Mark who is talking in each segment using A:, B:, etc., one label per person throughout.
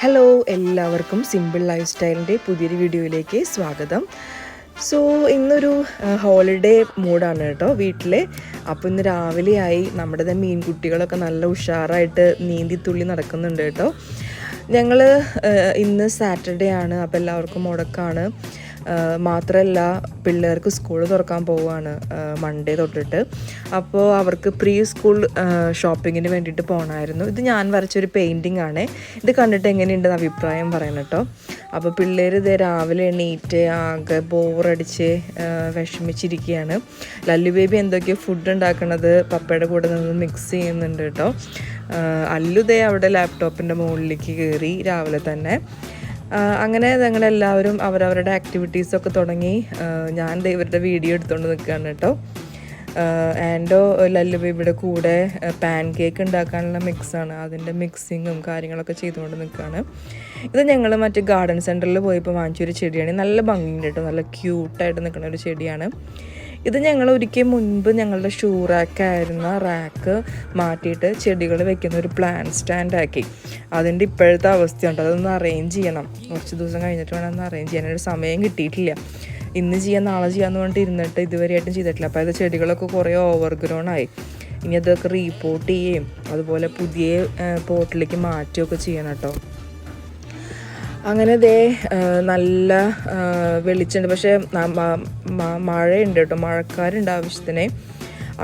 A: Hello, എല്ലാവർക്കും simple life സ്റ്റൈലിൻ്റെ പുതിയൊരു വീഡിയോയിലേക്ക് സ്വാഗതം. സോ ഇന്നൊരു ഹോളിഡേ മൂഡാണ് കേട്ടോ വീട്ടിൽ. അപ്പോൾ ഇന്ന് രാവിലെയായി നമ്മുടെ മീൻകുട്ടികളൊക്കെ നല്ല ഉഷാറായിട്ട് നീന്തിത്തുള്ളി നടക്കുന്നുണ്ട് കേട്ടോ. ഞങ്ങൾ ഇന്ന് സാറ്റർഡേ ആണ്, അപ്പോൾ എല്ലാവർക്കും മുടക്കാണ്. മാത്രമല്ല പിള്ളേർക്ക് സ്കൂൾ തുറക്കാൻ പോവുകയാണ് മൺഡേ തൊട്ടിട്ട്. അപ്പോൾ അവർക്ക് പ്രീ സ്കൂൾ ഷോപ്പിങ്ങിന് വേണ്ടിയിട്ട് പോകണമായിരുന്നു. ഇത് ഞാൻ വരച്ചൊരു പെയിൻറ്റിംഗ് ആണ്. ഇത് കണ്ടിട്ട് എങ്ങനെയുണ്ടെന്ന് അഭിപ്രായം പറയണം കേട്ടോ. അപ്പോൾ പിള്ളേർ ഇതേ രാവിലെ എണീറ്റ് ആകെ ബോറടിച്ച് വിഷമിച്ചിരിക്കുകയാണ്. ലല്ലു ബേബി എന്തൊക്കെയോ ഫുഡ് ഉണ്ടാക്കണത് പപ്പയുടെ കൂടെ നിന്ന് മിക്സ് ചെയ്യുന്നുണ്ട് കേട്ടോ. അല്ലുദേ അവിടെ ലാപ്ടോപ്പിൻ്റെ മുകളിലേക്ക് കയറി രാവിലെ തന്നെ. അങ്ങനെ ഞങ്ങളെല്ലാവരും അവരവരുടെ ആക്ടിവിറ്റീസൊക്കെ തുടങ്ങി. ഞാൻ ഇവരുടെ വീഡിയോ എടുത്തുകൊണ്ട് നിൽക്കുകയാണ് കേട്ടോ. ആൻഡോ ലല്ലു ബേബിയുടെ കൂടെ പാൻ കേക്ക് ഉണ്ടാക്കാനുള്ള മിക്സാണ്, അതിൻ്റെ മിക്സിങ്ങും കാര്യങ്ങളൊക്കെ ചെയ്തുകൊണ്ട് നിൽക്കുകയാണ്. ഇത് ഞങ്ങൾ മറ്റേ ഗാർഡൻ സെൻറ്ററിൽ പോയപ്പോൾ വാങ്ങിച്ചൊരു ചെടിയാണ്. നല്ല ഭംഗിയുണ്ട് കേട്ടോ, നല്ല ക്യൂട്ടായിട്ട് നിൽക്കുന്ന ഒരു ചെടിയാണ്. ഇത് ഞങ്ങൾ ഒരിക്കൽ മുൻപ് ഞങ്ങളുടെ ഷൂ റാക്കായിരുന്ന റാക്ക് മാറ്റിയിട്ട് ചെടികൾ വെക്കുന്ന ഒരു പ്ലാന്റ് സ്റ്റാൻഡാക്കി. അതിൻ്റെ ഇപ്പോഴത്തെ അവസ്ഥയുണ്ട്. അതൊന്ന് അറേഞ്ച് ചെയ്യണം. കുറച്ച് ദിവസം കഴിഞ്ഞിട്ട് വേണം ഒന്ന് അറേഞ്ച് ചെയ്യാൻ. ഒരു സമയം കിട്ടിയിട്ടില്ല. ഇന്ന് ചെയ്യാം നാളെ ചെയ്യാമെന്ന് പറഞ്ഞിട്ട് ഇരുന്നിട്ട് ഇതുവരെയായിട്ടും ചെയ്തിട്ടില്ല. അപ്പോൾ അത് ചെടികളൊക്കെ കുറേ ഓവർഗ്രോൺ ആയി. ഇനി അതൊക്കെ റീപോർട്ട് ചെയ്യുകയും അതുപോലെ പുതിയ പോട്ടിലേക്ക് മാറ്റുകയൊക്കെ ചെയ്യണം കേട്ടോ. അങ്ങനെ നല്ല വെളിച്ചമുണ്ട്, പക്ഷേ മഴയുണ്ട് കേട്ടോ, മഴക്കാരുണ്ട് ആവശ്യത്തിന്.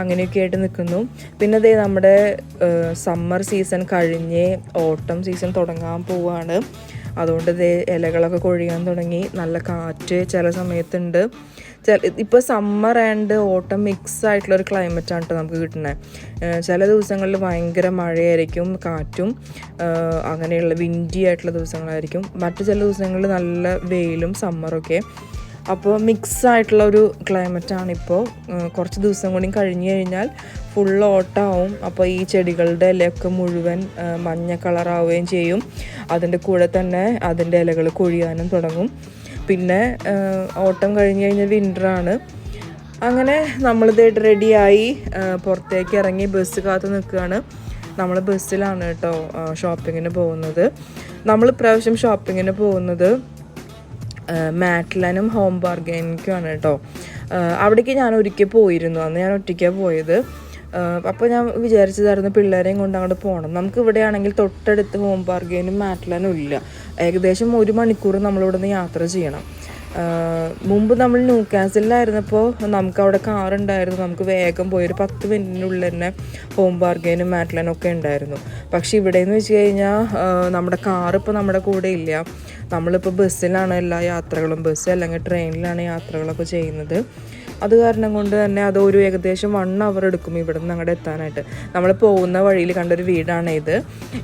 A: അങ്ങനെയൊക്കെ ആയിട്ട് നിൽക്കുന്നു. പിന്നെ നമ്മുടെ സമ്മർ സീസൺ കഴിഞ്ഞ് ഓട്ടം സീസൺ തുടങ്ങാൻ പോവുകയാണ്. അതുകൊണ്ട് ഇലകളൊക്കെ കൊഴിയാൻ തുടങ്ങി. നല്ല കാറ്റ് ചില സമയത്തുണ്ട്. ഇപ്പോൾ സമ്മർ ആൻഡ് ഓട്ടം മിക്സ് ആയിട്ടുള്ളൊരു ക്ലൈമറ്റാണ് കേട്ടോ നമുക്ക് കിട്ടുന്നത്. ചില ദിവസങ്ങളിൽ ഭയങ്കര മഴയായിരിക്കും, കാറ്റും അങ്ങനെയുള്ള വിൻഡി ആയിട്ടുള്ള ദിവസങ്ങളായിരിക്കും. മറ്റു ചില ദിവസങ്ങളിൽ നല്ല വെയിലും സമ്മറൊക്കെ. അപ്പോൾ മിക്സ് ആയിട്ടുള്ള ഒരു ക്ലൈമറ്റാണിപ്പോൾ. കുറച്ച് ദിവസം കൂടി കഴിഞ്ഞ് കഴിഞ്ഞാൽ ഫുൾ ഓട്ടമാവും. അപ്പോൾ ഈ ചെടികളുടെ ഇലയൊക്കെ മുഴുവൻ മഞ്ഞ കളറാവുകയും ചെയ്യും. അതിൻ്റെ കൂടെ തന്നെ അതിൻ്റെ ഇലകൾ കൊഴിയാനും തുടങ്ങും. പിന്നെ ഓട്ടം കഴിഞ്ഞ് കഴിഞ്ഞാൽ വിൻ്ററാണ്. അങ്ങനെ നമ്മളിത് റെഡിയായി പുറത്തേക്ക് ഇറങ്ങി ബസ് കാത്ത് നിൽക്കുകയാണ്. നമ്മൾ ബസ്സിലാണ് കേട്ടോ ഷോപ്പിങ്ങിന് പോകുന്നത്. നമ്മൾ ഇപ്രാവശ്യം ഷോപ്പിങ്ങിന് പോകുന്നത് മാറ്റ്ലനും ഹോം ബാർഗൈനിക്കുമാണ് കേട്ടോ. അവിടേക്ക് ഞാൻ ഒരിക്കൽ പോയിരുന്നു. അന്ന് ഞാൻ ഒറ്റയ്ക്കാണ് പോയത്. അപ്പോൾ ഞാൻ വിചാരിച്ചതായിരുന്നു പിള്ളേരെയും കൊണ്ട് അങ്ങോട്ട് പോകണം. നമുക്ക് ഇവിടെയാണെങ്കിൽ തൊട്ടടുത്ത് ഹോം ബാർഗൈനും മാറ്റ്ലനും ഇല്ല. ഏകദേശം 1 മണിക്കൂർ നമ്മളിവിടെ നിന്ന് യാത്ര ചെയ്യണം. മുമ്പ് നമ്മൾ ന്യൂകാസിലായിരുന്നപ്പോൾ നമുക്കവിടെ കാറുണ്ടായിരുന്നു. നമുക്ക് വേഗം പോയി ഒരു 10 മിനിറ്റിനുള്ളിൽ തന്നെ ഹോം ബാർഗൈനും മാറ്റ്ലനും ഒക്കെ ഉണ്ടായിരുന്നു. പക്ഷേ ഇവിടെയെന്ന് വെച്ച് കഴിഞ്ഞാൽ നമ്മുടെ കാറിപ്പോൾ നമ്മുടെ കൂടെ ഇല്ല. നമ്മളിപ്പോൾ ബസ്സിലാണ് എല്ലാ യാത്രകളും, ബസ് അല്ലെങ്കിൽ ട്രെയിനിലാണ് യാത്രകളൊക്കെ ചെയ്യുന്നത്. അത് കാരണം കൊണ്ട് തന്നെ അതൊരു ഏകദേശം 1 അവർ എടുക്കും ഇവിടെ നിന്ന് അങ്ങോട്ട് എത്താനായിട്ട്. നമ്മൾ പോകുന്ന വഴിയിൽ കണ്ടൊരു വീടാണ് ഇത്.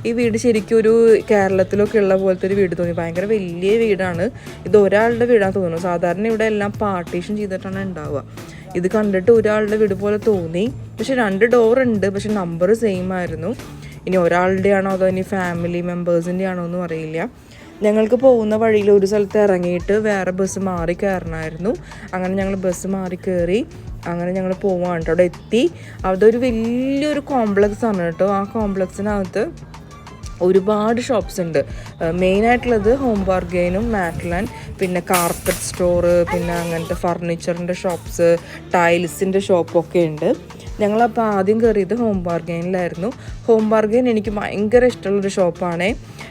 A: ഈ വീട് ശരിക്കും ഒരു കേരളത്തിലൊക്കെ ഉള്ള പോലത്തെ ഒരു വീട് തോന്നി. ഭയങ്കര വലിയ വീടാണ്. ഇത് ഒരാളുടെ വീടാണെന്ന് തോന്നുന്നു. സാധാരണ ഇവിടെ എല്ലാം പാർട്ടീഷൻ ചെയ്തിട്ടാണ് ഉണ്ടാവുക. ഇത് കണ്ടിട്ട് ഒരാളുടെ വീട് പോലെ തോന്നി. പക്ഷെ 2 ഡോർ ഉണ്ട്, പക്ഷെ നമ്പർ സെയിം ആയിരുന്നു. ഇനി ഒരാളുടെ ആണോ അതോ ഇനി ഫാമിലി മെമ്പേഴ്സിൻ്റെ ആണോ എന്നും അറിയില്ല. ഞങ്ങൾക്ക് പോകുന്ന വഴിയിൽ ഒരു സ്ഥലത്ത് ഇറങ്ങിയിട്ട് വേറെ ബസ് മാറി കയറണമായിരുന്നു. അങ്ങനെ ഞങ്ങൾ ബസ് മാറി കയറി അങ്ങനെ ഞങ്ങൾ പോവാണ് കേട്ടോ. അവിടെ എത്തി. അവിടെ ഒരു വലിയൊരു കോംപ്ലക്സ് ആണ് കേട്ടോ. ആ കോംപ്ലക്സിനകത്ത് ഒരുപാട് ഷോപ്സ് ഉണ്ട്. മെയിനായിട്ടുള്ളത് ഹോം ബാർഗൈനും മാറ്റ്ലൻ, പിന്നെ കാർപ്പറ്റ് സ്റ്റോറ്, പിന്നെ അങ്ങനത്തെ ഫർണിച്ചറിൻ്റെ ഷോപ്സ്, ടൈൽസിൻ്റെ ഷോപ്പൊക്കെ ഉണ്ട്. ഞങ്ങളപ്പോൾ ആദ്യം കയറിയത് ഹോം ബാർഗൈനിലായിരുന്നു. ഹോം ബാർഗൈൻ എനിക്ക് ഭയങ്കര ഇഷ്ടമുള്ളൊരു ഷോപ്പാണ്.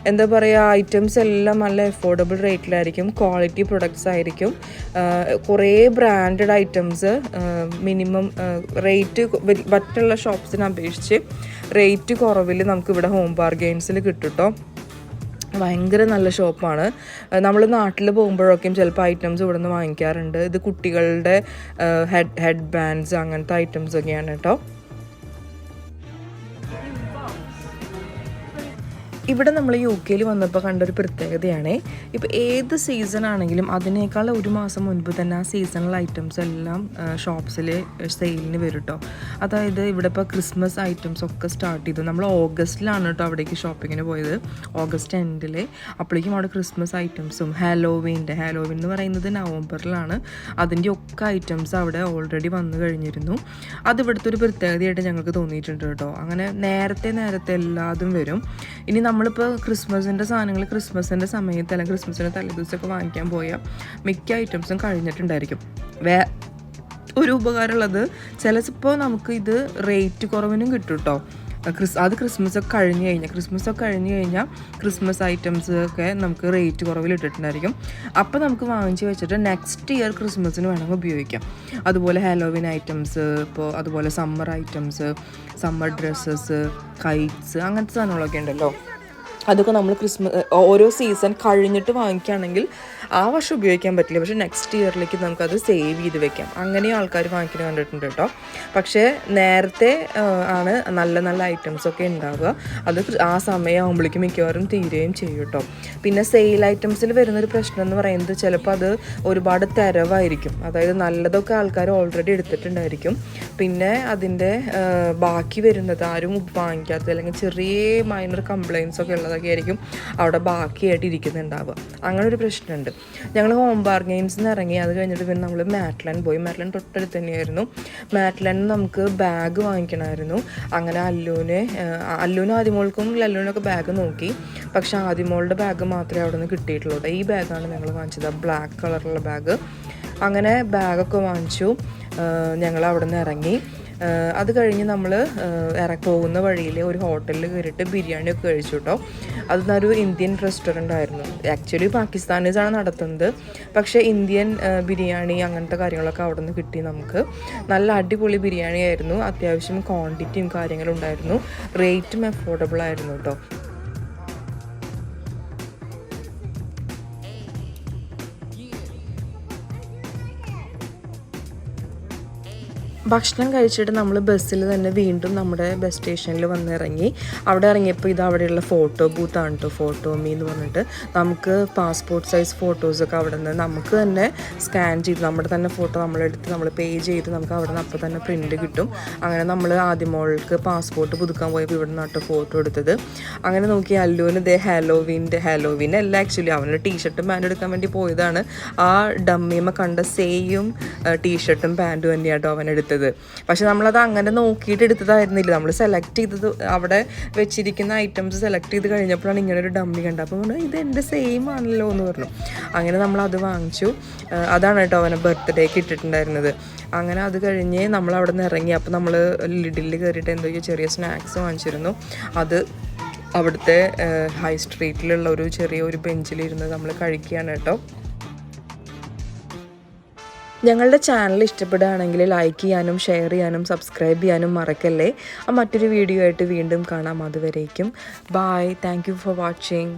A: എന്താ പറയുക, ഐറ്റംസ് എല്ലാം നല്ല അഫോർഡബിൾ റേറ്റിലായിരിക്കും, ക്വാളിറ്റി പ്രൊഡക്ട്സ് ആയിരിക്കും. കുറേ ബ്രാൻഡഡ് ഐറ്റംസ് മിനിമം റേറ്റ് മറ്റുള്ള ഷോപ്സിനെ അപേക്ഷിച്ച് റേറ്റ് കുറവിൽ നമുക്കിവിടെ ഹോം ബാർഗൈൻസിൽ കിട്ടും കേട്ടോ. ഭയങ്കര നല്ല ഷോപ്പാണ്. നമ്മൾ നാട്ടിൽ പോകുമ്പോഴൊക്കെയും ചിലപ്പോൾ ഐറ്റംസ് ഇവിടെ നിന്ന് വാങ്ങിക്കാറുണ്ട്. ഇത് കുട്ടികളുടെ ഹെഡ് ബാൻഡ്സ് അങ്ങനത്തെ ഐറ്റംസ് ഒക്കെയാണ് കേട്ടോ. ഇവിടെ നമ്മൾ UK വന്നപ്പോൾ കണ്ടൊരു പ്രത്യേകതയാണ്, ഇപ്പോൾ ഏത് സീസൺ ആണെങ്കിലും അതിനേക്കാൾ 1 മാസം മുൻപ് തന്നെ ആ സീസണൽ ഐറ്റംസ് എല്ലാം ഷോപ്സിൽ സെയിലിന് വരും കേട്ടോ. അതായത് ഇവിടെ ഇപ്പോൾ ക്രിസ്മസ് ഐറ്റംസ് ഒക്കെ സ്റ്റാർട്ട് ചെയ്തു. നമ്മൾ ഓഗസ്റ്റിലാണ് കേട്ടോ അവിടേക്ക് ഷോപ്പിങ്ങിന് പോയത്, ഓഗസ്റ്റ് എൻഡിൽ. അപ്പോഴേക്കും അവിടെ ക്രിസ്മസ് ഐറ്റംസും ഹാലോവീൻ എന്ന് പറയുന്നത് നവംബറിലാണ്. അതിൻ്റെ ഒക്കെ ഐറ്റംസ് അവിടെ ഓൾറെഡി വന്നു കഴിഞ്ഞിരുന്നു. അത് ഇവിടുത്തെ ഒരു പ്രത്യേകതയായിട്ട് ഞങ്ങൾക്ക് തോന്നിയിട്ടുണ്ട് കേട്ടോ. അങ്ങനെ നേരത്തെ എല്ലാതും വരും. ഇനി നമ്മൾ നമ്മളിപ്പോൾ ക്രിസ്മസിൻ്റെ സാധനങ്ങൾ ക്രിസ്മസിൻ്റെ സമയത്ത് അല്ലെങ്കിൽ ക്രിസ്മസിൻ്റെ തലേദിവസമൊക്കെ വാങ്ങിക്കാൻ പോയാൽ മിക്ക ഐറ്റംസും കഴിഞ്ഞിട്ടുണ്ടായിരിക്കും. ഒരു ഉപകാരമുള്ളത് ചിലപ്പോൾ നമുക്ക് ഇത് റേറ്റ് കുറവിനും കിട്ടും കേട്ടോ. അത് ക്രിസ്മസൊക്കെ കഴിഞ്ഞ് കഴിഞ്ഞാൽ ക്രിസ്മസ് ഐറ്റംസ് ഒക്കെ നമുക്ക് റേറ്റ് കുറവിൽ ഇട്ടിട്ടുണ്ടായിരിക്കും. അപ്പോൾ നമുക്ക് വാങ്ങിച്ച് വെച്ചിട്ട് നെക്സ്റ്റ് ഇയർ ക്രിസ്മസിന് വേണമെങ്കിൽ ഉപയോഗിക്കാം. അതുപോലെ ഹാലോവിൻ ഐറ്റംസ്, ഇപ്പോൾ അതുപോലെ summer items, summer dresses, Kites, അങ്ങനത്തെ സാധനങ്ങളൊക്കെ ഉണ്ടല്ലോ. അതൊക്കെ നമ്മൾ ഓരോ സീസൺ കഴിഞ്ഞിട്ട് വാങ്ങിക്കുകയാണെങ്കിൽ ആ വർഷം ഉപയോഗിക്കാൻ പറ്റില്ല, പക്ഷേ നെക്സ്റ്റ് ഇയറിലേക്ക് നമുക്കത് സേവ് ചെയ്ത് വെക്കാം. അങ്ങനെയും ആൾക്കാർ വാങ്ങിക്കുന്നത് കണ്ടിട്ടുണ്ട് കേട്ടോ. പക്ഷേ നേരത്തെ ആണ് നല്ല നല്ല ഐറ്റംസൊക്കെ ഉണ്ടാവുക. അത് ആ സമയമാകുമ്പോഴേക്കും മിക്കവാറും തീരുകയും ചെയ്യും കേട്ടോ. പിന്നെ സെയിൽ ഐറ്റംസിൽ വരുന്നൊരു പ്രശ്നം എന്ന് പറയുന്നത് ചിലപ്പോൾ അത് ഒരുപാട് തിരവായിരിക്കും. അതായത് നല്ലതൊക്കെ ആൾക്കാർ ഓൾറെഡി എടുത്തിട്ടുണ്ടായിരിക്കും. പിന്നെ അതിൻ്റെ ബാക്കി വരുന്നത് ആരും വാങ്ങിക്കാത്ത അല്ലെങ്കിൽ ചെറിയ മൈനർ കംപ്ലയിൻസ് ഒക്കെ ഉള്ളതൊക്കെ ആയിരിക്കും അവിടെ ബാക്കിയായിട്ട് ഇരിക്കുന്നുണ്ടാവുക. അങ്ങനെ ഒരു പ്രശ്നമുണ്ട്. ഞങ്ങൾ ഹോം ബാർഗെയിൻസിൽ നിന്ന് ഇറങ്ങി. അത് കഴിഞ്ഞിട്ട് പിന്നെ നമ്മൾ മാറ്റ്ലാൻഡ് പോയി. മാറ്റ്ലാൻഡ് തൊട്ടടുത്ത് തന്നെയായിരുന്നു. മാറ്റ്ലാൻഡ് നമുക്ക് ബാഗ് വാങ്ങിക്കണമായിരുന്നു. അങ്ങനെ അല്ലൂനും ആദിമോൾക്കും ലല്ലൂനൊക്കെ ബാഗ് നോക്കി. പക്ഷെ ആദിമോളുടെ ബാഗ് മാത്രമേ അവിടെ നിന്ന് കിട്ടിയിട്ടുള്ളൂ. ഈ ബാഗാണ് ഞങ്ങൾ വാങ്ങിച്ചത്, ബ്ലാക്ക് കളറുള്ള ബാഗ്. അങ്ങനെ ബാഗൊക്കെ വാങ്ങിച്ചു. ഞങ്ങൾ അവിടെ നിന്ന് ഇറങ്ങി. അത് കഴിഞ്ഞ് നമ്മൾ പോകുന്ന വഴിയിൽ ഒരു ഹോട്ടലിൽ കയറിയിട്ട് ബിരിയാണിയൊക്കെ കഴിച്ചു കേട്ടോ. അതൊരു ഇന്ത്യൻ റെസ്റ്റോറൻ്റ് ആയിരുന്നു. ആക്ച്വലി പാകിസ്ഥാനീസാണ് നടത്തുന്നത്, പക്ഷേ ഇന്ത്യൻ ബിരിയാണി അങ്ങനത്തെ കാര്യങ്ങളൊക്കെ അവിടെ നിന്ന് കിട്ടി നമുക്ക്. നല്ല അടിപൊളി ബിരിയാണി ആയിരുന്നു. അത്യാവശ്യം ക്വാണ്ടിറ്റിയും കാര്യങ്ങളും ഉണ്ടായിരുന്നു. റേറ്റും അഫോർഡബിൾ ആയിരുന്നു കേട്ടോ. ഭക്ഷണം കഴിച്ചിട്ട് നമ്മൾ ബസ്സിൽ തന്നെ വീണ്ടും നമ്മുടെ ബസ് സ്റ്റേഷനിൽ വന്നിറങ്ങി. അവിടെ ഇറങ്ങിയപ്പോൾ ഇത് അവിടെയുള്ള ഫോട്ടോ ബൂത്താണ് കേട്ടോ, ഫോട്ടോ മീ എന്ന് പറഞ്ഞിട്ട്. നമുക്ക് പാസ്പോർട്ട് സൈസ് ഫോട്ടോസൊക്കെ അവിടെ നിന്ന് നമുക്ക് തന്നെ സ്കാൻ ചെയ്ത് നമ്മുടെ തന്നെ ഫോട്ടോ നമ്മളെടുത്ത് നമ്മൾ പേ ചെയ്ത് നമുക്ക് അവിടെ നിന്ന് അപ്പോൾ തന്നെ പ്രിൻറ്റ് കിട്ടും. അങ്ങനെ നമ്മൾ ആദ്യമോൾക്ക് പാസ്പോർട്ട് പുതുക്കാൻ പോയപ്പോൾ ഇവിടെ നിന്നാട്ടോ ഫോട്ടോ എടുത്തത്. അങ്ങനെ നോക്കി അല്ലൂന് ഇതേ ഹാലോവിൻ അല്ല, ആക്ച്വലി അവനൊരു ടീഷർട്ടും പാൻറ്റും എടുക്കാൻ വേണ്ടി പോയതാണ്. ആ ഡമ്മിയമ്മ കണ്ട സെയിം ടീഷർട്ടും പാൻറ്റും തന്നെയാട്ടോ അവൻ എടുത്തത്. പക്ഷെ നമ്മളത് അങ്ങനെ നോക്കിയിട്ട് എടുത്തതായിരുന്നില്ല. നമ്മൾ സെലക്ട് ചെയ്തത് അവിടെ വെച്ചിരിക്കുന്ന ഐറ്റംസ് സെലക്ട് ചെയ്ത് കഴിഞ്ഞപ്പോഴാണ് ഇങ്ങനെ ഒരു ഡമ്മി കണ്ടത്. അപ്പോൾ പറഞ്ഞു ഇത് എൻ്റെ സെയിം ആണല്ലോ എന്ന് പറഞ്ഞു. അങ്ങനെ നമ്മളത് വാങ്ങിച്ചു. അതാണ് കേട്ടോ അവനെ ബർത്ത്ഡേക്ക് ഇട്ടിട്ടുണ്ടായിരുന്നത്. അങ്ങനെ അത് കഴിഞ്ഞ് നമ്മൾ അവിടെ നിന്ന് ഇറങ്ങി. അപ്പോൾ നമ്മൾ ലിഡിൽ കയറിയിട്ട് എന്തൊക്കെയോ ചെറിയ സ്നാക്സ് വാങ്ങിച്ചിരുന്നു. അത് അവിടുത്തെ ഹൈ സ്ട്രീറ്റിലുള്ള ഒരു ചെറിയൊരു ബെഞ്ചിലിരുന്ന് നമ്മൾ കഴിക്കുകയാണ് കേട്ടോ. ഞങ്ങളുടെ ചാനൽ ഇഷ്ടപ്പെടുകയാണെങ്കിൽ ലൈക്ക് ചെയ്യാനും ഷെയർ ചെയ്യാനും സബ്സ്ക്രൈബ് ചെയ്യാനും മറക്കല്ലേ. മറ്റൊരു വീഡിയോ ആയിട്ട് വീണ്ടും കാണാം. അതുവരേക്കും bye. Thank you for watching.